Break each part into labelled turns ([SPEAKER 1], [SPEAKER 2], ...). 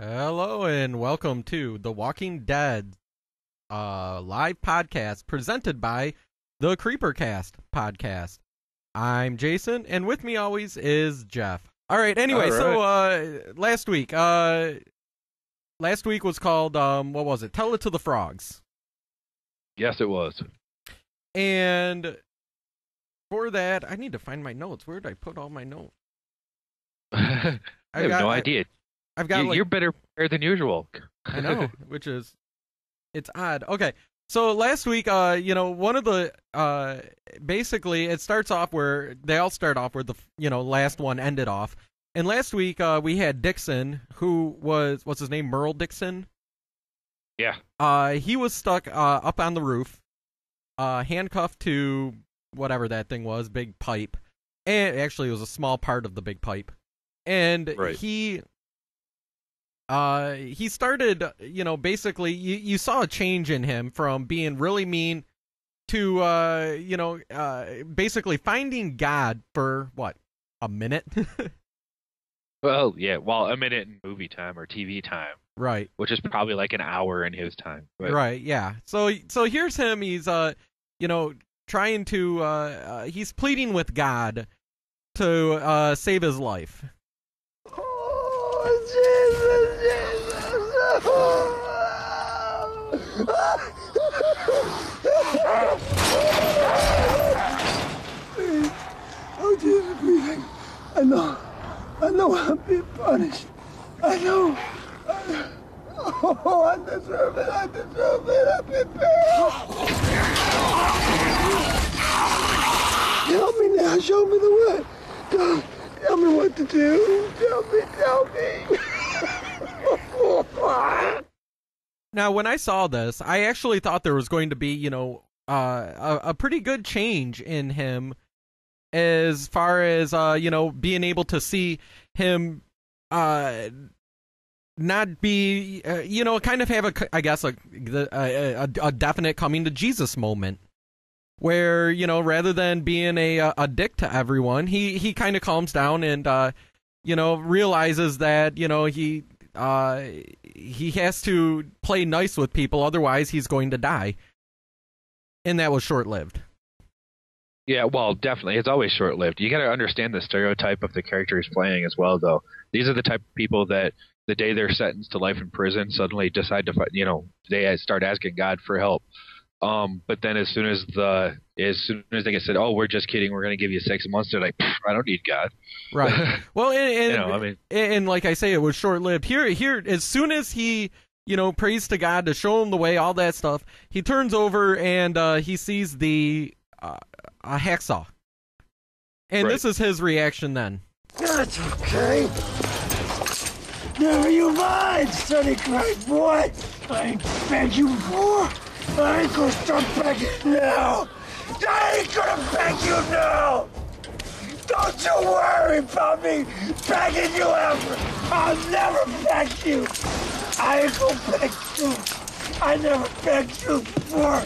[SPEAKER 1] Hello and welcome to The Walking Dead live podcast presented by the Creepercast podcast. I'm Jason, and with me always is Jeff. All right, anyway, so last week was called, what was it? Tell It to the Frogs.
[SPEAKER 2] Yes, it was.
[SPEAKER 1] And for that, I need to find my notes. Where did I put all my notes?
[SPEAKER 2] I have no idea.
[SPEAKER 1] I've got
[SPEAKER 2] you're better prepared than usual.
[SPEAKER 1] I know, it's odd. Okay, so last week, one of the, basically, it starts off where they all start off where the, last one ended off. And last week, we had Dixon, who was, what's his name, Merle Dixon?
[SPEAKER 2] Yeah.
[SPEAKER 1] He was stuck up on the roof, handcuffed to whatever that thing was, big pipe. And actually, it was a small part of the big pipe. And
[SPEAKER 2] right.
[SPEAKER 1] He started, basically, you saw a change in him from being really mean to, basically finding God for, what, a minute?
[SPEAKER 2] Well, yeah, a minute in movie time or TV time.
[SPEAKER 1] Right.
[SPEAKER 2] Which is probably like an hour in his time. But...
[SPEAKER 1] Right, yeah. So here's him, he's, trying to, he's pleading with God to save his life.
[SPEAKER 3] Please. Oh, Jesus, please. I know I'm being punished. I know. Oh, I deserve it. I've been bad. Help me now. Show me the way. Tell me what to do. Tell me.
[SPEAKER 1] Now, when I saw this, I actually thought there was going to be, a pretty good change in him as far as, being able to see him not be, kind of have a definite coming to Jesus moment. Where, rather than being a dick to everyone, he kind of calms down and, realizes that, he has to play nice with people, otherwise he's going to die. And that was short-lived.
[SPEAKER 2] Yeah, well, definitely. It's always short-lived. You got to understand the stereotype of the character he's playing as well, though. These are the type of people that the day they're sentenced to life in prison suddenly decide to, they start asking God for help. But then as soon as they get said, "Oh, we're just kidding, we're going to give you 6 months," they're like, "I don't need God."
[SPEAKER 1] Right. Well, and like I say, it was short-lived. Here, as soon as he, prays to God to show him the way, all that stuff, he turns over and he sees a hacksaw, and
[SPEAKER 2] right.
[SPEAKER 1] This is his reaction then.
[SPEAKER 3] That's okay. Never you mind, Sonny Craig boy. I ain't begged you before. I ain't gonna start begging now. I ain't gonna beg you now. Don't you worry about me begging you ever. I'll never beg you. I ain't gonna beg you. I never begged you before.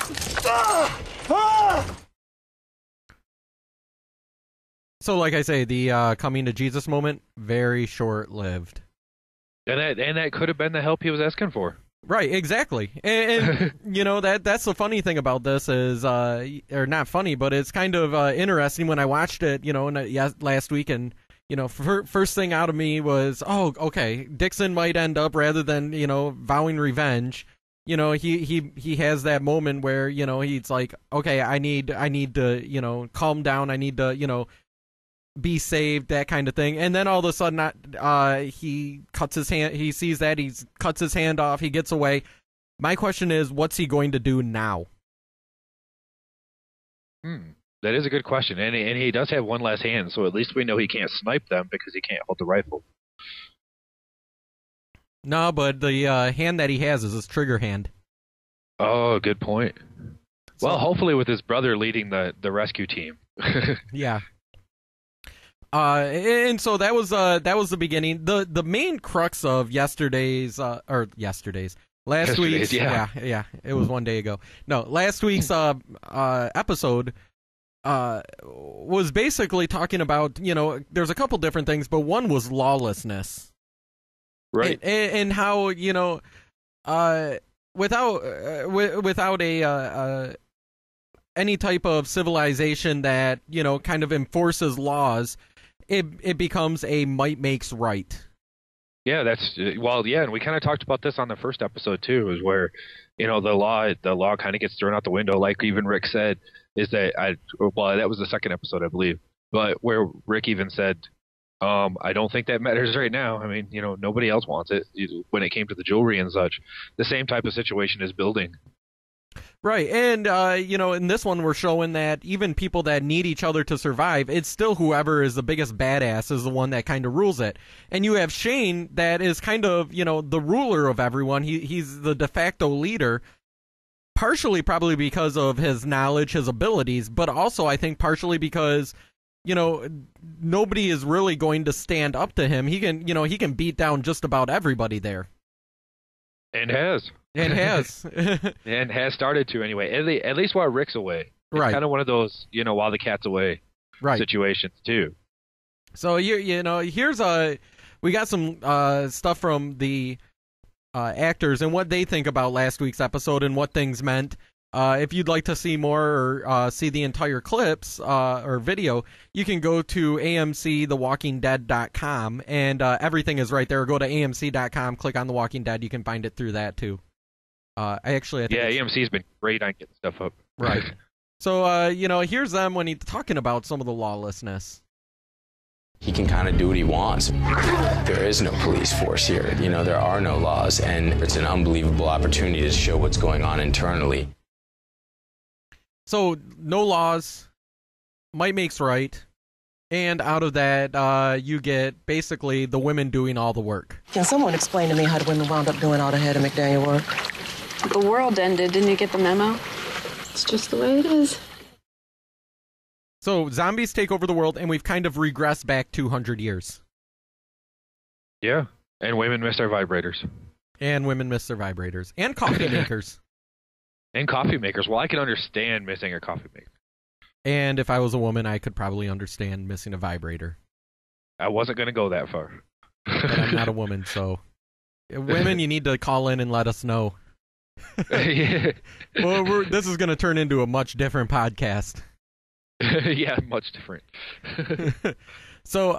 [SPEAKER 1] So, like I say, the coming to Jesus moment, very short-lived.
[SPEAKER 2] And that could have been the help he was asking for.
[SPEAKER 1] Right, exactly. And that's the funny thing about this is, or not funny, but it's kind of interesting when I watched it, last week, and, first thing out of me was, oh, okay, Dixon might end up, rather than, vowing revenge, he has that moment where, he's like, okay, I need to, calm down, I need to, be saved, that kind of thing. And then all of a sudden, he cuts his hand. He sees that, he cuts his hand off. He gets away. My question is, what's he going to do now?
[SPEAKER 2] That is a good question. And he does have one last hand, so at least we know he can't snipe them because he can't hold the rifle.
[SPEAKER 1] No, but the hand that he has is his trigger hand.
[SPEAKER 2] Oh, good point.
[SPEAKER 1] So,
[SPEAKER 2] well, hopefully with his brother leading the rescue team.
[SPEAKER 1] Yeah. And so that was the beginning. The main crux of last week's, yeah, it was one day ago. No, last week's episode was basically talking about, there's a couple different things, but one was lawlessness.
[SPEAKER 2] Right.
[SPEAKER 1] And how, without a any type of civilization that, kind of enforces laws, it becomes a might makes right.
[SPEAKER 2] Yeah, and we kind of talked about this on the first episode too, is where, the law kind of gets thrown out the window, like even Rick said, is that that was the second episode, I believe, but where Rick even said, I don't think that matters right now. I mean, nobody else wants it when it came to the jewelry and such. The same type of situation is building.
[SPEAKER 1] Right, and, in this one we're showing that even people that need each other to survive, it's still whoever is the biggest badass is the one that kind of rules it. And you have Shane that is kind of, the ruler of everyone. He's the de facto leader, partially probably because of his knowledge, his abilities, but also I think partially because, nobody is really going to stand up to him. He can beat down just about everybody there.
[SPEAKER 2] And has.
[SPEAKER 1] And has.
[SPEAKER 2] And has started to anyway, at least while Rick's away. It's
[SPEAKER 1] right.
[SPEAKER 2] kind of one of those, while the cat's away situations too.
[SPEAKER 1] So, here's we got some stuff from the actors and what they think about last week's episode and what things meant. If you'd like to see more or see the entire clips or video, you can go to amcthewalkingdead.com, and everything is right there. Go to amc.com, click on The Walking Dead. You can find it through that, too. I think
[SPEAKER 2] AMC's been great on getting stuff up.
[SPEAKER 1] Right. So, here's them when he's talking about some of the lawlessness.
[SPEAKER 4] He can kind of do what he wants. There is no police force here. There are no laws, and it's an unbelievable opportunity to show what's going on internally.
[SPEAKER 1] So, no laws, might makes right, and out of that, you get basically the women doing all the work.
[SPEAKER 5] Can someone explain to me how the women wound up doing all the head of McDaniel work?
[SPEAKER 6] The world ended. Didn't you get the memo? It's just the way it is.
[SPEAKER 1] So, zombies take over the world, and we've kind of regressed back 200 years.
[SPEAKER 2] Yeah, and women miss their vibrators.
[SPEAKER 1] And women miss their vibrators. And coffee makers.
[SPEAKER 2] And coffee makers. Well, I can understand missing a coffee maker.
[SPEAKER 1] And if I was a woman, I could probably understand missing a vibrator.
[SPEAKER 2] I wasn't going to go that far.
[SPEAKER 1] But I'm not a woman, so... Women, you need to call in and let us know.
[SPEAKER 2] Yeah.
[SPEAKER 1] Well, this is going to turn into a much different podcast.
[SPEAKER 2] Yeah, much different.
[SPEAKER 1] So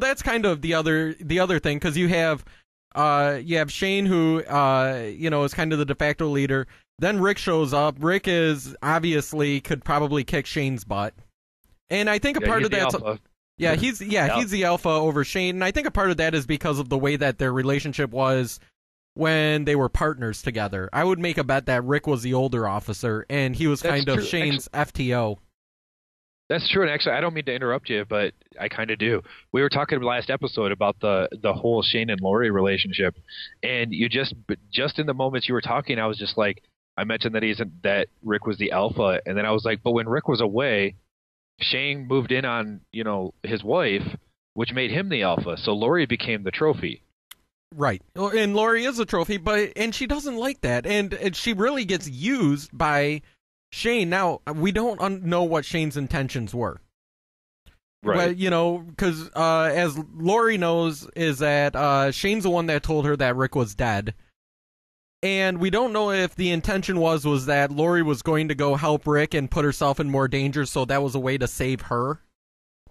[SPEAKER 1] that's kind of the other thing, because you have Shane, who is kind of the de facto leader. Then Rick shows up. Rick is obviously could probably kick Shane's butt, and I think a part of that's he's the alpha over Shane, and I think a part of that is because of the way that their relationship was when they were partners together. I would make a bet that Rick was the older officer, and he was kind of Shane's FTO.
[SPEAKER 2] That's true, and actually, I don't mean to interrupt you, but I kind of do. We were talking last episode about the whole Shane and Lori relationship, and you just in the moments you were talking, I was just like, I mentioned that Rick was the alpha, and then I was like, but when Rick was away, Shane moved in on his wife, which made him the alpha, so Lori became the trophy.
[SPEAKER 1] Right. And Lori is a trophy, and she doesn't like that. And she really gets used by Shane. Now, we don't know what Shane's intentions were.
[SPEAKER 2] Right.
[SPEAKER 1] But, because as Lori knows, is that Shane's the one that told her that Rick was dead. And we don't know if the intention was that Lori was going to go help Rick and put herself in more danger, so that was a way to save her.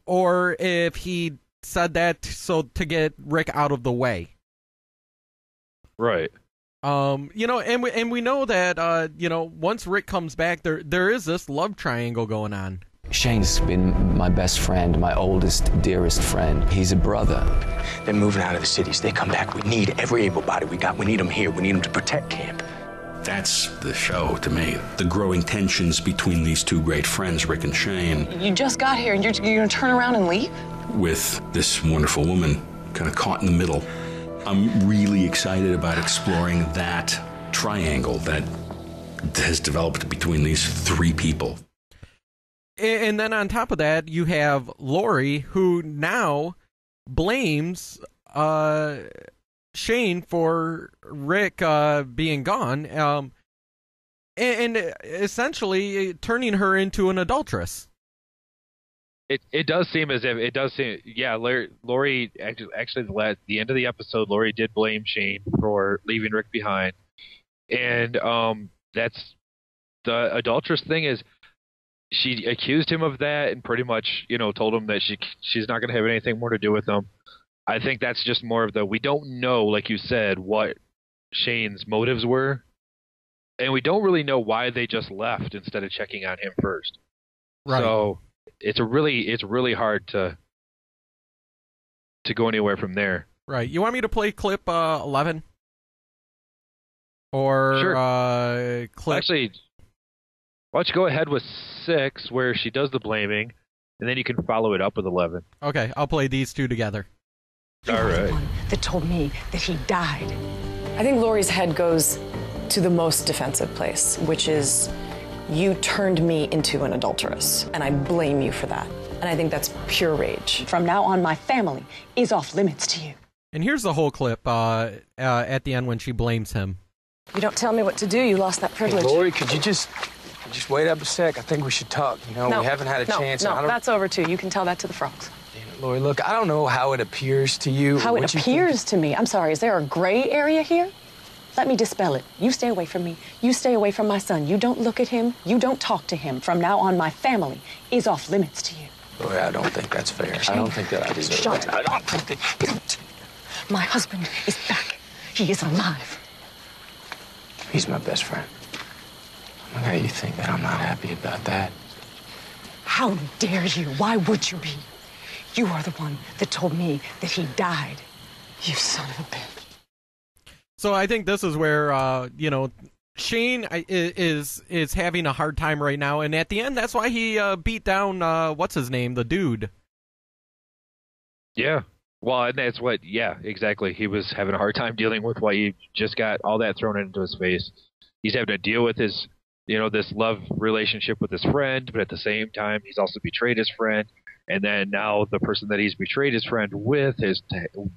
[SPEAKER 1] Or if he said that to get Rick out of the way.
[SPEAKER 2] Right.
[SPEAKER 1] And we know that once Rick comes back, there is this love triangle going on.
[SPEAKER 4] Shane's been my best friend, my oldest, dearest friend. He's a brother. They're moving out of the cities. They come back. We need every able body we got. We need them here. We need them to protect camp.
[SPEAKER 7] That's the show to me. The growing tensions between these two great friends, Rick and Shane.
[SPEAKER 5] You just got here and you're going to turn around and leave?
[SPEAKER 7] With this wonderful woman kind of caught in the middle. I'm really excited about exploring that triangle that has developed between these three people.
[SPEAKER 1] And then on top of that, you have Lori, who now blames Shane for Rick being gone, and essentially turning her into an adulteress.
[SPEAKER 2] It does seem as if yeah, Lori actually at the end of the episode, Lori did blame Shane for leaving Rick behind, and that's the adulterous thing is she accused him of that and pretty much told him that she's not going to have anything more to do with him. I think that's just more of we don't know, like you said, what Shane's motives were, and we don't really know why they just left instead of checking on him first.
[SPEAKER 1] Right.
[SPEAKER 2] So it's really hard to go anywhere from there.
[SPEAKER 1] Right. You want me to play clip 11? Or
[SPEAKER 2] sure.
[SPEAKER 1] Clip...
[SPEAKER 2] Actually, why don't you go ahead with 6, where she does the blaming, and then you can follow it up with 11.
[SPEAKER 1] Okay, I'll play these two together.
[SPEAKER 2] All right.
[SPEAKER 8] The one that told me that he died.
[SPEAKER 9] I think Lori's head goes to the most defensive place, which is you turned me into an adulteress, and I blame you for that. And I think that's pure rage.
[SPEAKER 8] From now on, my family is off limits to you.
[SPEAKER 1] And here's the whole clip at the end when she blames him.
[SPEAKER 9] You don't tell me what to do. You lost that privilege.
[SPEAKER 4] Hey, Lori, could you just wait up a sec? I think we should talk.
[SPEAKER 9] No,
[SPEAKER 4] we haven't had a chance.
[SPEAKER 9] No, that's over too. You can tell that to the frogs.
[SPEAKER 4] Lori, look, I don't know how it appears to you.
[SPEAKER 8] How it appears to me? I'm sorry, is there a gray area here? Let me dispel it. You stay away from me. You stay away from my son. You don't look at him. You don't talk to him. From now on, my family is off limits to you.
[SPEAKER 4] Lori, I don't think that's fair. I don't think that I deserve
[SPEAKER 8] Shut
[SPEAKER 4] that.
[SPEAKER 8] up. Don't. My husband is back. He is alive.
[SPEAKER 4] He's my best friend. How do you think that I'm not happy about that?
[SPEAKER 8] How dare you? Why would you be? You are the one that told me that he died. You son of a bitch.
[SPEAKER 1] So I think this is where, Shane is having a hard time right now. And at the end, that's why he beat down, what's his name, the dude.
[SPEAKER 2] Yeah. Well, and that's exactly. He was having a hard time dealing with why he just got all that thrown into his face. He's having to deal with his, this love relationship with his friend, but at the same time, he's also betrayed his friend. And then now the person that he's betrayed his friend with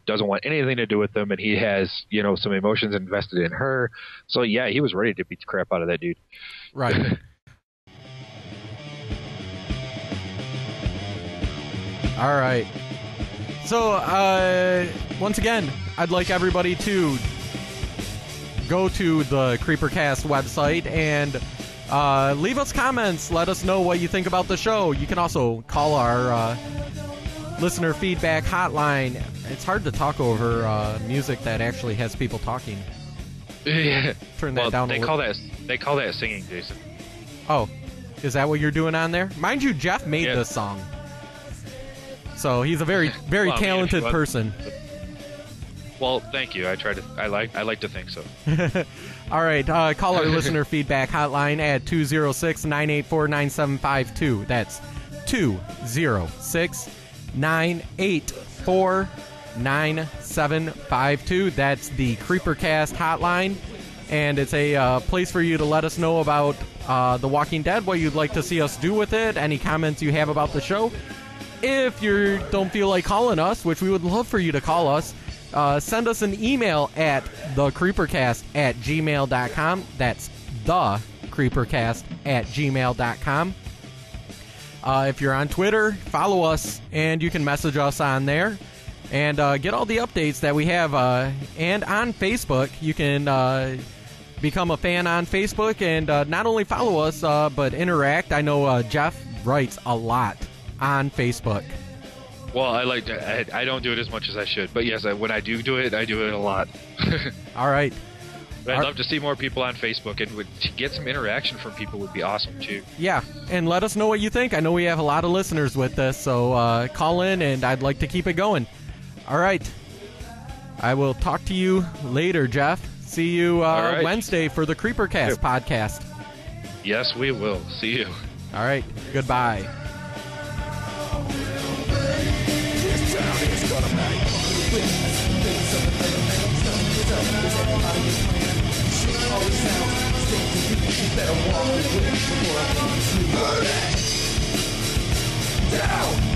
[SPEAKER 2] doesn't want anything to do with him, and he has, some emotions invested in her. So, yeah, he was ready to beat the crap out of that dude.
[SPEAKER 1] Right. All right. So, once again, I'd like everybody to go to the Creepercast website and leave us comments. Let us know what you think about the show. You can also call our listener feedback hotline. It's hard to talk over music that actually has people talking.
[SPEAKER 2] Yeah.
[SPEAKER 1] Turn that down a little.
[SPEAKER 2] They call that singing, Jason.
[SPEAKER 1] Oh, is that what you're doing on there? Mind you, Jeff made this song. So he's a very, very talented person.
[SPEAKER 2] Well, thank you. I like to think so.
[SPEAKER 1] All right, call our listener feedback hotline at 206-984-9752. That's 206-984-9752. That's the Creepercast hotline, and it's a place for you to let us know about The Walking Dead, what you'd like to see us do with it, any comments you have about the show. If you don't feel like calling us, which we would love for you to call us, send us an email at thecreepercast@gmail.com. That's thecreepercast@gmail.com. If you're on Twitter, follow us, and you can message us on there and get all the updates that we have. And on Facebook, you can become a fan on Facebook and not only follow us, but interact. I know Jeff writes a lot on Facebook.
[SPEAKER 2] Well, I don't do it as much as I should, but yes, when I do it, I do it a lot.
[SPEAKER 1] All right.
[SPEAKER 2] But I'd love to see more people on Facebook, and to get some interaction from people would be awesome too.
[SPEAKER 1] Yeah, and let us know what you think. I know we have a lot of listeners with this, so call in, and I'd like to keep it going. All right. I will talk to you later, Jeff. See you Wednesday for the Creepercast podcast.
[SPEAKER 2] Yes, we will. See you.
[SPEAKER 1] All right. Goodbye.
[SPEAKER 3] Down!